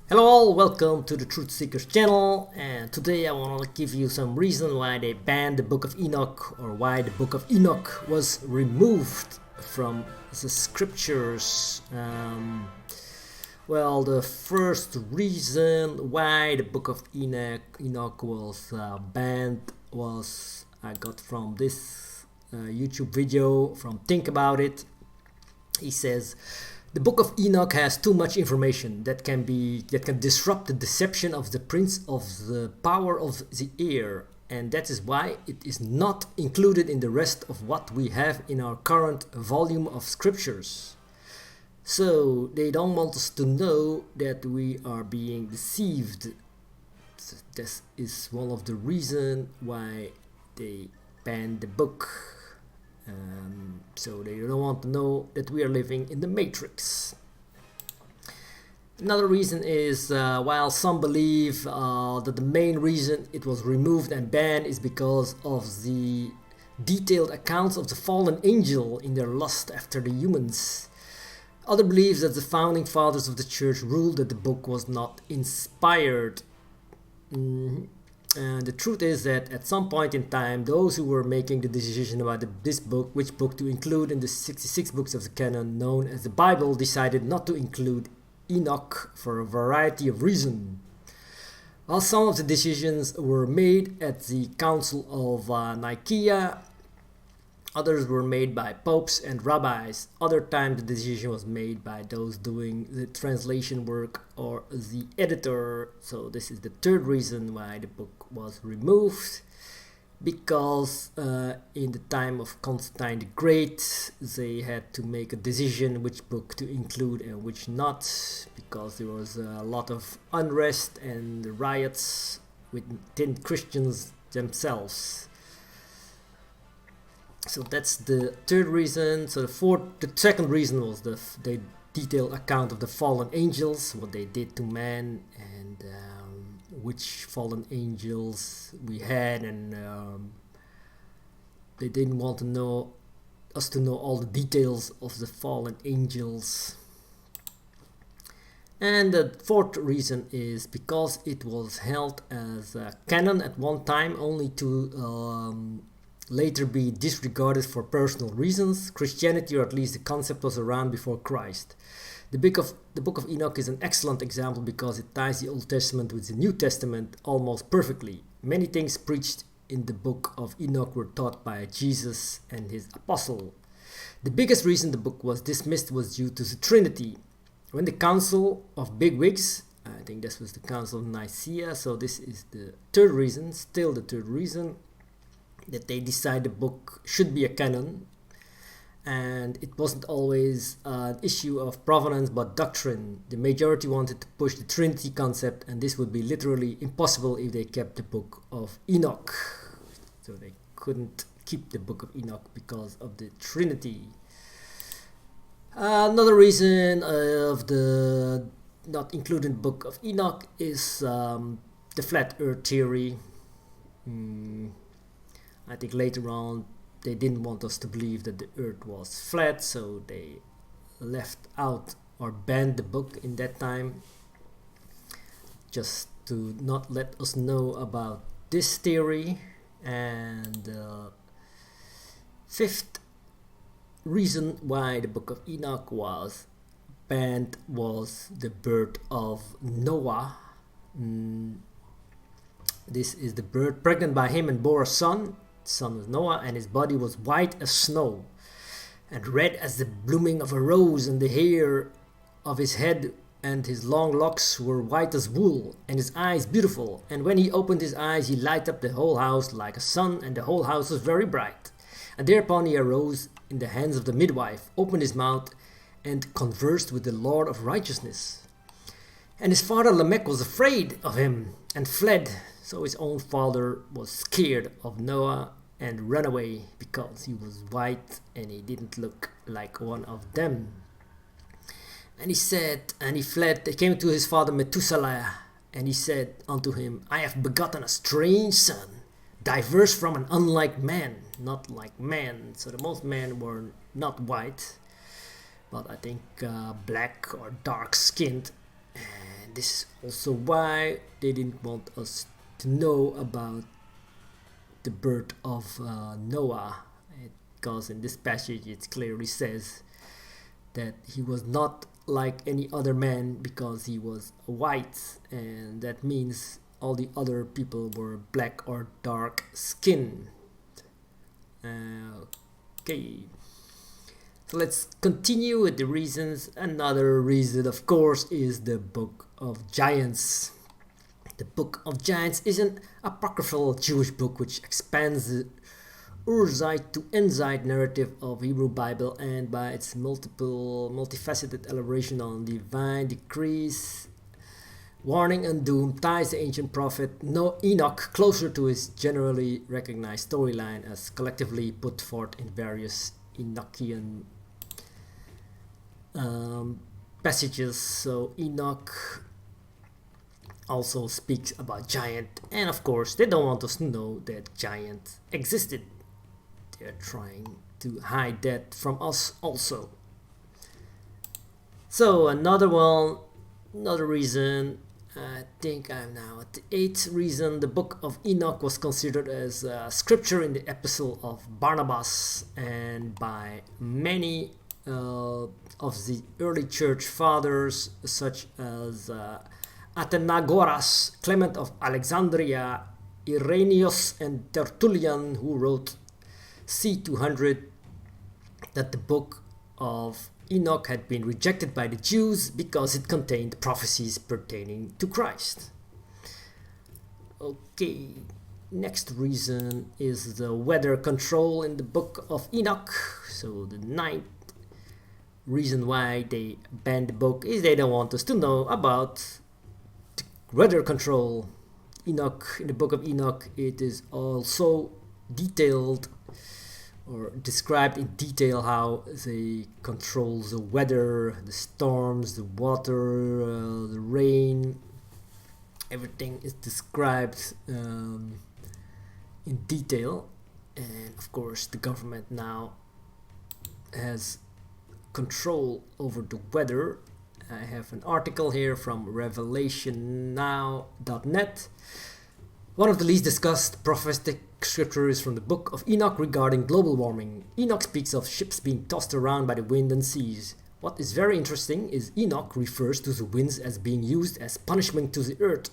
Hello all, welcome to the Truth Seekers channel, and today I want to give you some reason why they banned the Book of Enoch, or why the Book of Enoch was removed from the scriptures. Well, the first reason why the Book of Enoch was banned was I got from this YouTube video from Think About It. He says, the Book of Enoch has too much information that can disrupt the deception of the prince of the power of the air, and that is why it is not included in the rest of what we have in our current volume of scriptures. So they don't want us to know that we are being deceived. This is one of the reasons why they banned the book. So they don't want to know that we are living in the Matrix. Another reason is while some believe that the main reason it was removed and banned is because of the detailed accounts of the fallen angel in their lust after the humans. Other believes that the founding fathers of the church ruled that the book was not inspired. The truth is that at some point in time, those who were making the decision about this book, which book to include in the 66 books of the canon known as the Bible, decided not to include Enoch for a variety of reasons. While some of the decisions were made at the Council of Nicaea, others were made by popes and rabbis. Other times the decision was made by those doing the translation work or the editor. So this is the third reason why the book was removed. Because in the time of Constantine the Great, they had to make a decision which book to include and which not. Because there was a lot of unrest and riots within Christians themselves. So that's the third reason. So the second reason was the detailed account of the fallen angels, what they did to man, and which fallen angels we had, and they didn't want us to know all the details of the fallen angels. And the fourth reason is because it was held as a canon at one time, only to later be disregarded for personal reasons. Christianity, or at least the concept, was around before Christ. The Book of Enoch is an excellent example because it ties the Old Testament with the New Testament almost perfectly. Many things preached in the Book of Enoch were taught by Jesus and his apostle. The biggest reason the book was dismissed was due to the Trinity. When the Council of Big Wigs, I think this was the Council of Nicaea, so this is the third reason, still the third reason, that they decide the book should be a canon, and it wasn't always an issue of provenance but doctrine. The majority wanted to push the Trinity concept, and this would be literally impossible if they kept the Book of Enoch. So they couldn't keep the Book of Enoch because of the Trinity. Another reason of the not including the Book of Enoch is the flat earth theory. I think later on they didn't want us to believe that the earth was flat, so they left out or banned the book in that time, just to not let us know about this theory. And the fifth reason why the Book of Enoch was banned was the birth of Noah. This is the bird pregnant by him and bore a son was Noah, and his body was white as snow and red as the blooming of a rose, and the hair of his head and his long locks were white as wool, and his eyes beautiful. And when he opened his eyes, he lighted up the whole house like a sun, and the whole house was very bright. And thereupon he arose in the hands of the midwife, opened his mouth, and conversed with the Lord of righteousness. And his father Lamech was afraid of him and fled. So his own father was scared of Noah and ran away because he was white and he didn't look like one of them. And he fled. They came to his father Methuselah, and he said unto him, I have begotten a strange son, diverse from an unlike man, not like man. So the most men were not white, but I think black or dark skinned. And this is also why they didn't want us to know about the birth of Noah, because in this passage it clearly says that he was not like any other man because he was white, and that means all the other people were black or dark skinned. Okay, so let's continue with the reasons. Another reason, of course, is the Book of Giants. The Book of Giants is an apocryphal Jewish book which expands the Urzite to Endzite narrative of Hebrew Bible, and by its multifaceted elaboration on divine decrees, warning and doom, ties the ancient prophet Enoch closer to his generally recognized storyline as collectively put forth in various Enochian passages. So Enoch also speaks about giant, and of course they don't want us to know that giants existed. They're trying to hide that from us also. So another reason, I think I'm now at the 8th reason, the Book of Enoch was considered as scripture in the epistle of Barnabas, and by many of the early church fathers such as Athenagoras, Clement of Alexandria, Irenaeus, and Tertullian, who wrote C200, that the Book of Enoch had been rejected by the Jews because it contained prophecies pertaining to Christ. Okay, next reason is the weather control in the Book of Enoch. So the 9th reason why they banned the book is they don't want us to know about the weather control. Enoch, in the Book of Enoch, it is also detailed or described in detail how they control the weather, the storms, the water, the rain. Everything is described in detail, and of course the government now has control over the weather. I have an article here from revelationnow.net. One of the least discussed prophetic scriptures from the Book of Enoch regarding global warming. Enoch speaks of ships being tossed around by the wind and seas. What is very interesting is Enoch refers to the winds as being used as punishment to the earth.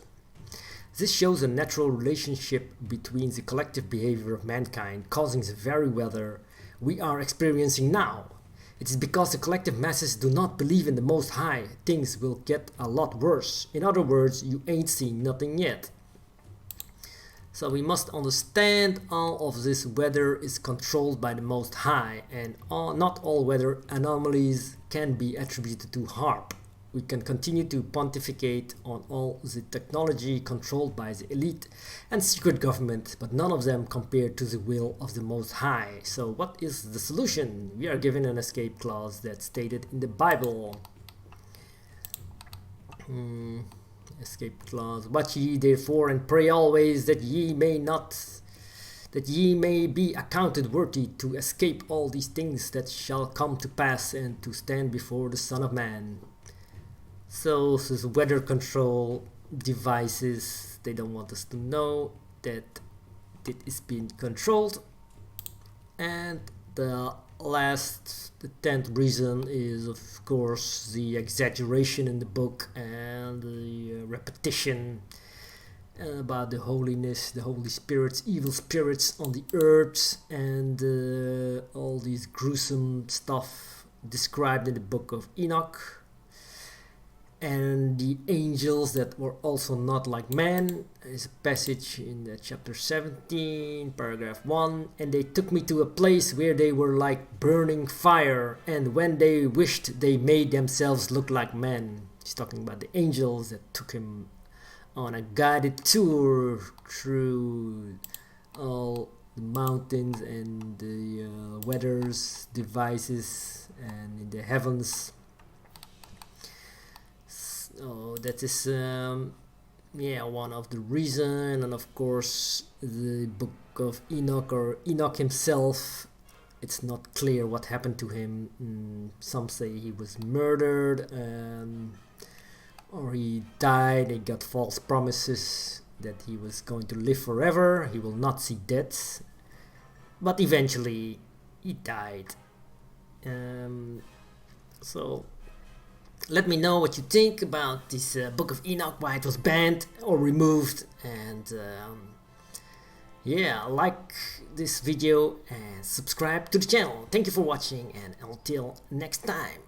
This shows a natural relationship between the collective behavior of mankind causing the very weather we are experiencing now. It is because the collective masses do not believe in the Most High, things will get a lot worse. In other words, you ain't seen nothing yet. So we must understand all of this weather is controlled by the Most High, and not all weather anomalies can be attributed to HARP. We can continue to pontificate on all the technology controlled by the elite and secret government, but none of them compare to the will of the Most High. So what is the solution? We are given an escape clause that's stated in the Bible. Escape clause. Watch ye therefore and pray always that ye may be accounted worthy to escape all these things that shall come to pass and to stand before the Son of Man. So this weather control devices, they don't want us to know that it is being controlled. And the 10th reason is of course the exaggeration in the book and the repetition about the holiness, the Holy Spirits, evil spirits on the earth, and all these gruesome stuff described in the Book of Enoch. And the angels that were also not like man is a passage in chapter 17, paragraph 1. And they took me to a place where they were like burning fire, and when they wished they made themselves look like men. He's talking about the angels that took him on a guided tour through all the mountains and the weather's devices and in the heavens. So that is one of the reason. And of course the Book of Enoch, or Enoch himself, it's not clear what happened to him. Some say he was murdered, or he died. He got false promises that he was going to live forever, he will not see death, but eventually he died. So let me know what you think about this Book of Enoch, why it was banned or removed, and yeah, like this video and subscribe to the channel. Thank you for watching, and until next time.